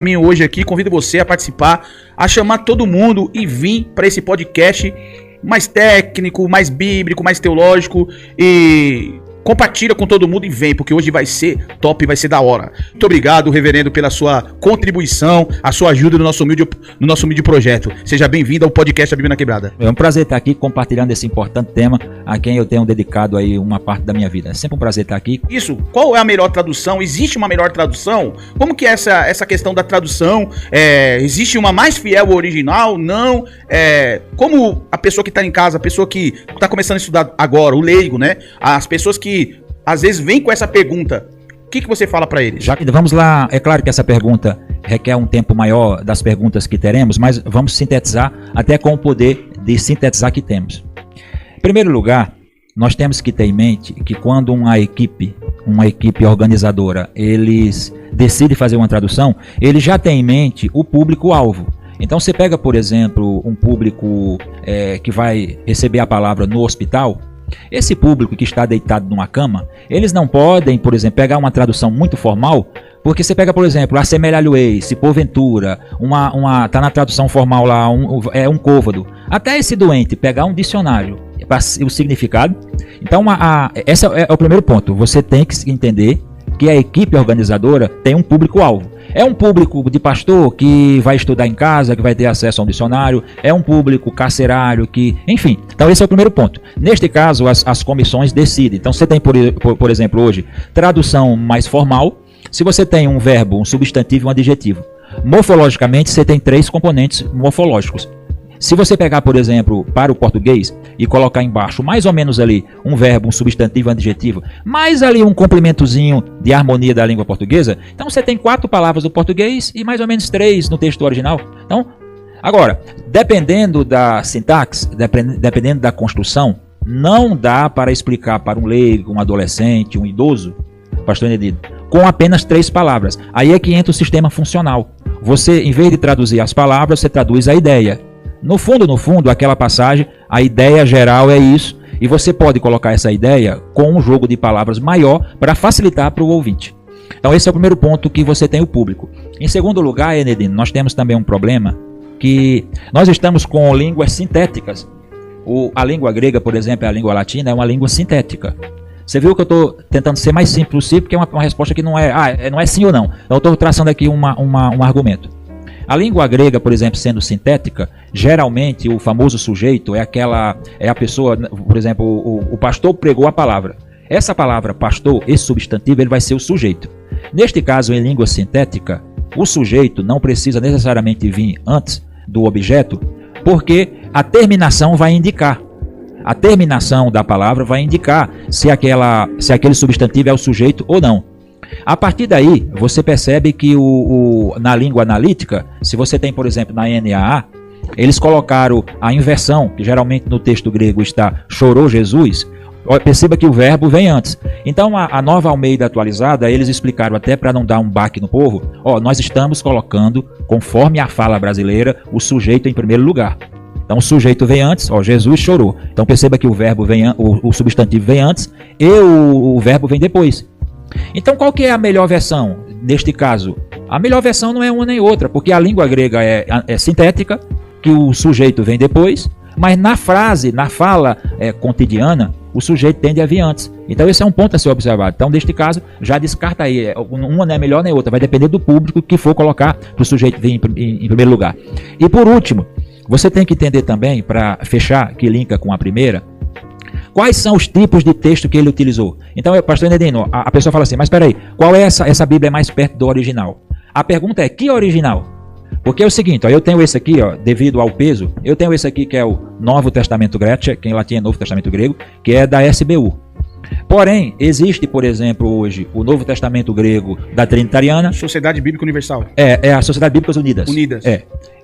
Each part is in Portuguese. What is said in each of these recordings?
Hoje aqui, convido você a participar, a chamar todo mundo e vir para esse podcast mais técnico, mais bíblico, mais teológico e compartilha com todo mundo e vem, porque hoje vai ser top, vai ser da hora. Muito obrigado, reverendo, pela sua contribuição, a sua ajuda no nosso humilde projeto. Seja bem-vindo ao podcast A Bíblia na Quebrada. É um prazer estar aqui compartilhando esse importante tema a quem eu tenho dedicado aí uma parte da minha vida. É sempre um prazer estar aqui. Isso, qual é a melhor tradução? Existe uma melhor tradução? Como que é essa questão da tradução? Existe uma mais fiel ao original? Não? Como a pessoa que está em casa, a pessoa que está começando a estudar agora, o leigo, né? As pessoas que às vezes vêm com essa pergunta, o que você fala para eles? Vamos lá, é claro que essa pergunta requer um tempo maior das perguntas que teremos, mas vamos sintetizar até com o poder de sintetizar que temos. Em primeiro lugar, nós temos que ter em mente que quando uma equipe organizadora, eles decidem fazer uma tradução, ele já tem em mente o público-alvo. Então você pega, por exemplo, um público que vai receber a palavra no hospital. Esse público que está deitado numa cama, eles não podem, por exemplo, pegar uma tradução muito formal, porque você pega, por exemplo, assemelhar-lhe-eis, se porventura, tá na tradução formal lá, um côvado. Até esse doente pegar um dicionário, o significado. Então, esse é o primeiro ponto. Você tem que entender que a equipe organizadora tem um público-alvo. É um público de pastor que vai estudar em casa, que vai ter acesso a um dicionário. É um público carcerário que... Enfim, então esse é o primeiro ponto. Neste caso, as comissões decidem. Então você tem, por exemplo, hoje, tradução mais formal. Se você tem um verbo, um substantivo e um adjetivo. Morfologicamente, você tem 3 componentes morfológicos. Se você pegar, por exemplo, para o português e colocar embaixo mais ou menos ali um verbo, um substantivo, um adjetivo, mais ali um complementozinho de harmonia da língua portuguesa, então você tem 4 palavras do português e mais ou menos 3 no texto original. Então, agora, dependendo da sintaxe, dependendo da construção, não dá para explicar para um leigo, um adolescente, um idoso, pastor Enedido, com apenas 3 palavras. Aí é que entra o sistema funcional. Você, em vez de traduzir as palavras, você traduz a ideia. No fundo, aquela passagem, a ideia geral é isso, e você pode colocar essa ideia com um jogo de palavras maior para facilitar para o ouvinte. Então esse é o primeiro ponto que você tem o público. Em segundo lugar, Enedino, nós temos também um problema que nós estamos com línguas sintéticas. A língua grega, por exemplo, a língua latina é uma língua sintética. Você viu que eu estou tentando ser mais simples possível, porque é uma resposta que não é sim ou não. Então eu estou traçando aqui um argumento. A língua grega, por exemplo, sendo sintética, geralmente o famoso sujeito é a pessoa, por exemplo, o pastor pregou a palavra. Essa palavra pastor, esse substantivo, ele vai ser o sujeito. Neste caso, em língua sintética, o sujeito não precisa necessariamente vir antes do objeto, porque a terminação vai indicar. A terminação da palavra vai indicar se aquele substantivo é o sujeito ou não. A partir daí, você percebe que na língua analítica, se você tem, por exemplo, na NAA, eles colocaram a inversão, que geralmente no texto grego está chorou Jesus, perceba que o verbo vem antes. Então, a Nova Almeida atualizada, eles explicaram até para não dar um baque no povo, nós estamos colocando, conforme a fala brasileira, o sujeito em primeiro lugar. Então o sujeito vem antes, Jesus chorou. Então perceba que o verbo o substantivo vem antes e o verbo vem depois. Então qual que é a melhor versão neste caso? A melhor versão não é uma nem outra, porque a língua grega é sintética, que o sujeito vem depois, mas na fala cotidiana, o sujeito tende a vir antes. Então esse é um ponto a ser observado. Então neste caso, já descarta aí, uma não é melhor nem outra, vai depender do público que for colocar para o sujeito vir em primeiro lugar. E por último, você tem que entender também, para fechar, que linka com a primeira, quais são os tipos de texto que ele utilizou. Então, pastor Enedino, a pessoa fala assim, mas espera aí, qual é essa Bíblia mais perto do original? A pergunta é, que original? Porque é o seguinte, eu tenho esse aqui, devido ao peso, eu tenho esse aqui que é o Novo Testamento Grego, que em latim é Novo Testamento Grego, que é da SBU. Porém, existe, por exemplo, hoje, o Novo Testamento Grego da Trinitariana. Sociedade Bíblica Universal. É a Sociedade Bíblicas Unidas.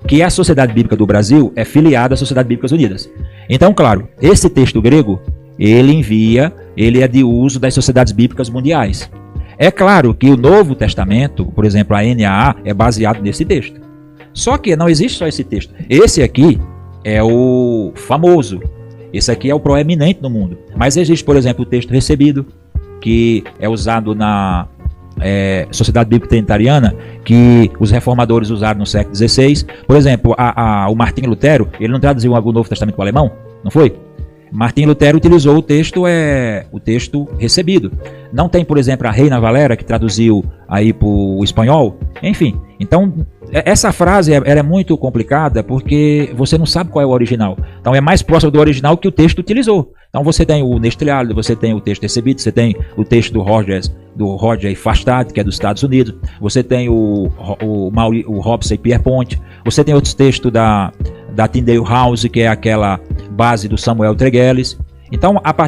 Que a Sociedade Bíblica do Brasil é filiada à Sociedade Bíblicas Unidas. Então, claro, esse texto grego, ele é de uso das Sociedades Bíblicas Mundiais. É claro que o Novo Testamento, por exemplo, a NAA, é baseado nesse texto. Só que não existe só esse texto. Esse aqui é o famoso. Esse aqui é o proeminente no mundo. Mas existe, por exemplo, o texto recebido, que é usado na Sociedade Bíblica Trinitariana, que os reformadores usaram no século XVI. Por exemplo, o Martinho Lutero, ele não traduziu o Novo Testamento para o alemão? Não foi? Martinho Lutero utilizou o texto recebido. Não tem, por exemplo, a Reina Valera, que traduziu aí para o espanhol. Enfim, então essa frase ela é muito complicada porque você não sabe qual é o original. Então é mais próximo do original que o texto utilizou. Então você tem o Nestlé, você tem o texto recebido, você tem o texto do Roger Fastad, que é dos Estados Unidos, você tem o Robson e Pierpont, você tem outros textos da Tyndale House, que é aquela base do Samuel Tregelles. Então, a